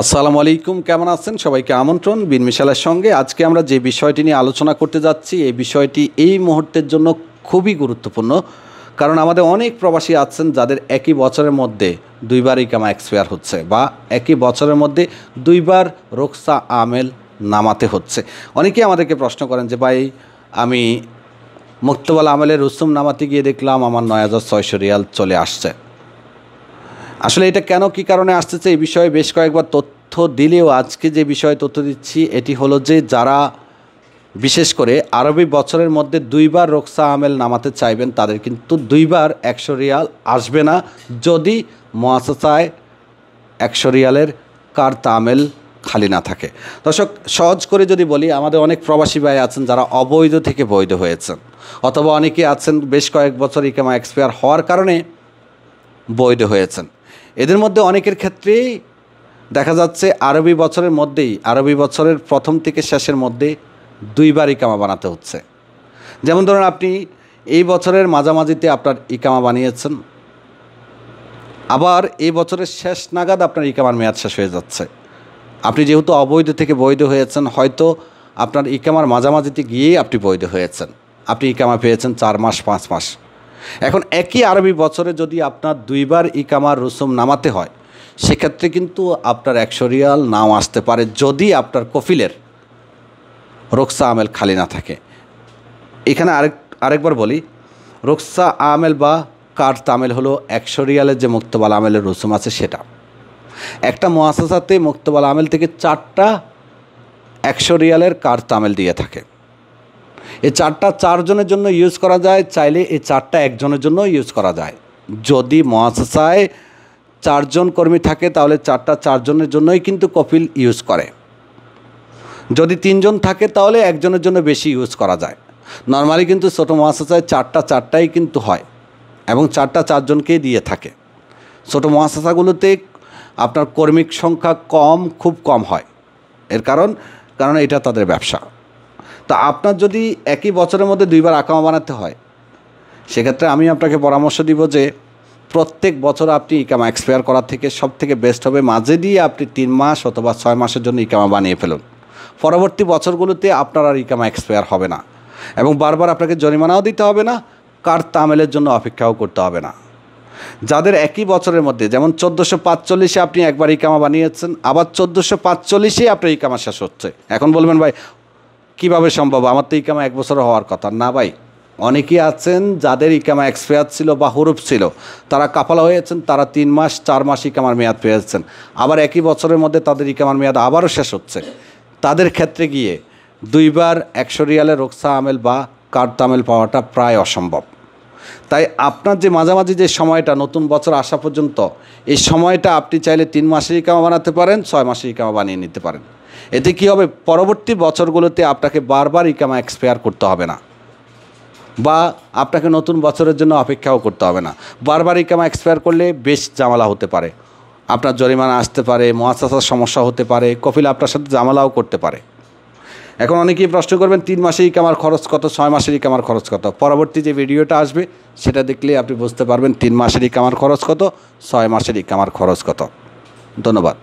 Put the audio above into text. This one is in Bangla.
আসসালামু আলাইকুম, কেমন আছেন? সবাইকে আমন্ত্রণ বিন মিশালের সঙ্গে। আজকে আমরা যে বিষয়টি নিয়ে আলোচনা করতে যাচ্ছি, এই বিষয়টি এই মুহূর্তের জন্য খুবই গুরুত্বপূর্ণ। কারণ আমাদের অনেক প্রবাসী আছেন যাদের একই বছরের মধ্যে দুইবার ইকামা এক্সপায়ার হচ্ছে, বা একই বছরের মধ্যে দুইবার রোকসা আমেল নামাতে হচ্ছে। অনেকেই আমাদেরকে প্রশ্ন করেন যে ভাই, আমি মুক্তবাল আমেলের রুসুম নামাতে গিয়ে দেখলাম আমার ৯,৬০০ রিয়াল চলে আসছে। আসলে এটা কেন, কী কারণে আসতেছে, এই বিষয়ে বেশ কয়েকবার তথ্য দিলেও আজকে যে বিষয়ে তথ্য দিচ্ছি এটি হলো যে, যারা বিশেষ করে আরবি বছরের মধ্যে দুইবার রোকসা আমেল নামাতে চাইবেন তাদের কিন্তু দুইবার ১০০ রিয়াল আসবে না, যদি মুআসাসায় ১০০ রিয়ালের কার্ত আমেল খালি না থাকে। দর্শক, সহজ করে যদি বলি, আমাদের অনেক প্রবাসী ভাই আছেন যারা অবৈধ থেকে বৈধ হয়েছেন, অথবা অনেকে আছেন বেশ কয়েক বছর ইকামা এক্সপায়ার হওয়ার কারণে বৈধ হয়েছেন। এদের মধ্যে অনেকের ক্ষেত্রেই দেখা যাচ্ছে আরবি বছরের মধ্যেই, আরবি বছরের প্রথম থেকে শেষের মধ্যে দুইবার ইকামা বানাতে হচ্ছে। যেমন ধরুন, আপনি এই বছরের মাঝামাঝিতে আপনার ইকামা বানিয়েছেন, আবার এই বছরের শেষ নাগাদ আপনার ইকামার মেয়াদ শেষ হয়ে যাচ্ছে। আপনি যেহেতু অবৈধ থেকে বৈধ হয়েছেন, হয়তো আপনার ইকামার মাঝামাঝিতে গিয়েই আপনি বৈধ হয়েছেন, আপনি ইকামা পেয়েছেন 4 মাস 5 মাস। এখন একই আরবি বছরে যদি আপনার দুইবার ইকামার রুসুম নামাতে হয়, সেক্ষেত্রে কিন্তু আপনার ১০০ রিয়াল নাও আসতে পারে, যদি আপনার কফিলের রোকসা আমেল খালি না থাকে। এখানে আরেকবার বলি, রোকসা আমেল বা কার্ত আমেল হলো ১০০ রিয়ালের যে মুক্তবাল আমেলের রুসুম আছে সেটা। একটা মুআসাসাতে মুক্তবাল আমেল থেকে 4টা ১০০ রিয়ালের কার্ত আমেল দিয়ে থাকে। এই 4টা 4 জনের জন্য ইউজ করা যায়, চাইলে এই 4টা একজনের জন্য ইউজ করা যায়। যদি মুআসাসায় 4 জন কর্মী থাকে তাহলে 4টা 4 জনের জন্যই কিন্তু কফিল ইউজ করে। যদি 3 জন থাকে তাহলে একজনের জন্য বেশি ইউজ করা যায়। নর্মালি কিন্তু ছোটো মুআসাসায় 4টাই কিন্তু হয়, এবং 4টা 4 জনকেই দিয়ে থাকে। ছোটো মুআসাসাগুলোতে আপনার কর্মীর সংখ্যা খুব কম হয়। এর কারণ এটা তাদের ব্যবসা। তা আপনার যদি একই বছরের মধ্যে দুইবার আকামা বানাতে হয়, সেক্ষেত্রে আমি আপনাকে পরামর্শ দিব যে প্রত্যেক বছর আপনি ইকামা এক্সপায়ার করার থেকে সবথেকে বেস্ট হবে মাঝে দিয়ে আপনি 3 মাস অথবা 6 মাসের জন্য ইকামা বানিয়ে ফেলুন। পরবর্তী বছরগুলোতে আপনার আর ইকামা এক্সপায়ার হবে না, এবং বারবার আপনাকে জরিমানাও দিতে হবে না, কার্ত আমেলের জন্য অপেক্ষাও করতে হবে না। যাদের একই বছরের মধ্যে, যেমন 1445-এ আপনি একবার ইকামা বানিয়েছেন, আবার 1445-এ আপনার ইকামা শেষ হচ্ছে। এখন বলবেন ভাই, কীভাবে সম্ভব, আমার তো ইকামা 1 বছর হওয়ার কথা না। ভাই, অনেকেই আছেন যাদের ইকামা এক্সপায়ার ছিল বা হুরুফ ছিল, তারা কাফালা হয়েছেন, তারা 3 মাস 4 মাস ইকামার মেয়াদ পেয়েছেন, আবার একই বছরের মধ্যে তাদের ইকামার মেয়াদ আবারও শেষ হচ্ছে। তাদের ক্ষেত্রে গিয়ে দুইবার ১০০ রিয়ালের রোকসা আমেল বা কার্ত আমেল পাওয়াটা প্রায় অসম্ভব। তাই আপনার যে মাঝামাঝি যে সময়টা, নতুন বছর আসা পর্যন্ত, এই সময়টা আপনি চাইলে 3 মাসের ইকামা বানাতে পারেন, 6 মাসের ইকামা বানিয়ে নিতে পারেন। এতে কী হবে, পরবর্তী বছরগুলোতে আপনাকে বারবার ইকামা এক্সপায়ার করতে হবে না, বা আপনাকে নতুন বছরের জন্য অপেক্ষাও করতে হবে না। বারবার ইকামা এক্সপায়ার করলে বেশ ঝামেলা হতে পারে, আপনার জরিমানা আসতে পারে, মুআসাসার সমস্যা হতে পারে, কফিল আপনার সাথে ঝামেলাও করতে পারে। এখন অনেকেই প্রশ্ন করবেন 3 মাসের ইকামার খরচ কত, 6 মাসের ইকামার খরচ কত। পরবর্তী যে ভিডিওটা আসবে সেটা দেখলে আপনি বুঝতে পারবেন 3 মাসের ইকামার খরচ কত, 6 মাসের ইকামার খরচ কত। ধন্যবাদ।